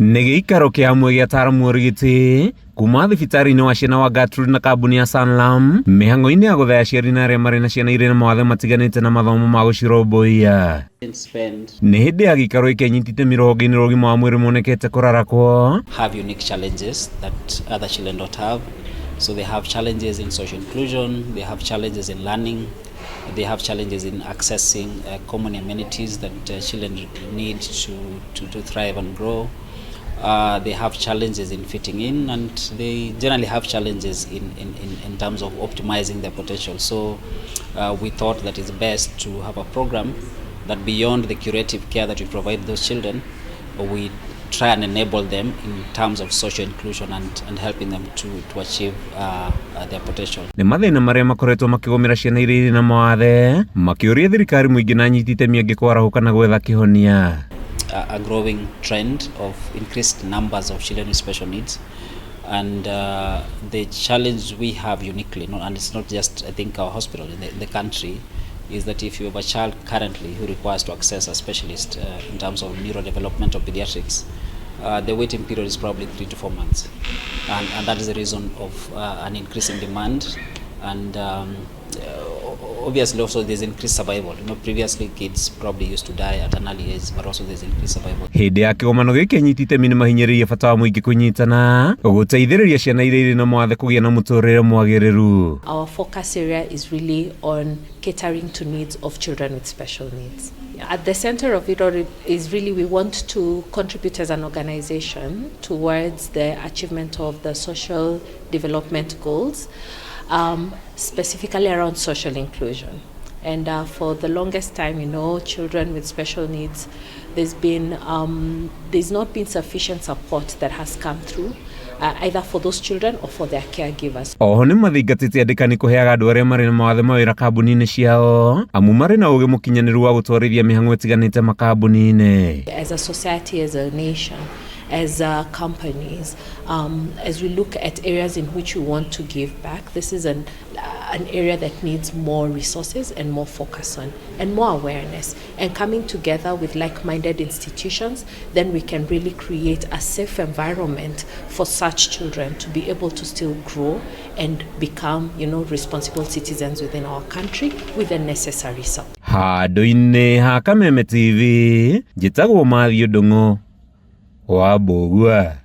Nĩ gĩikaro kĩa hamwe gĩa Ataaramu ũrigiti kuma thibitarĩ-inĩ wa ciana wa Gertrude na kambuni ya Sanlam mĩhang'o-inĩ ya gũthaya aciari na arĩa marĩ na ciana irĩ na mawathe matiganĩte na mathomo ma gũcirũmbũiya. Nĩ hĩndĩ ya gĩikaro gĩkĩ anyitĩte rũhonge-inĩ rwa ũgima wa mwĩrĩ monekete kũrarakwo. Have unique challenges that other children don't have. So they have challenges in social inclusion, they have challenges in learning, they have challenges in accessing common amenities that children need to thrive and grow. They have challenges in fitting in, and they generally have challenges in terms of optimizing their potential. So we thought that it's best to have a program that beyond the curative care that we provide those children, we try and enable them in terms of social inclusion and helping them to achieve their potential. Nĩ mathĩna marĩa makoretwo makĩgũmĩra ciana iria irĩ na mawathe makĩũria thirikari mũingĩ na anyiti itemi angĩ kwarahũka na gwetha kĩhonia. A growing trend of increased numbers of children with special needs, and the challenge we have uniquely, and it's not just I think our hospital in the country, is that if you have a child currently who requires to access a specialist in terms of neurodevelopmental pediatrics, the waiting period is probably 3 to 4 months, and that is the reason of an increasing demand, and obviously also there's increased survival. Previously kids probably used to die at an early age, but also there's increased survival. Hĩndĩ ya kĩgomano gĩkĩ anyiti itemi nĩ mahinyĩrĩirie bata wa mũingĩ kũnyitana gũteithĩrĩria ciana iria irĩ na mawathe kũgĩa na mũtũrĩre mwagĩrĩru. Our focus area is really on catering to needs of children with special needs. At the center of it all is really we want to contribute as an organization towards the achievement of the social development goals, specifically around social inclusion. And for the longest time, children with special needs, there's not been sufficient support that has come through, either for those children or for their caregivers. Oho nĩ mathingatĩte andĩkani kũheaga andũ arĩa marĩ na mawathe mawĩra kambuni-inĩ ciao amu marĩ na ũgĩ mũkinyanĩru wa gũtwarithia mĩhang'o ĩtiganĩte makambuni-inĩ. As a society, as a nation, as companies, as we look at areas in which we want to give back, this is an area that needs more resources and more focus on and more awareness, and coming together with like-minded institutions, then we can really create a safe environment for such children to be able to still grow and become, responsible citizens within our country with the necessary support. Handũ-inĩ ha Kameme TV, njĩtagwo Mathiũ Ndung'u wa Mbũgua.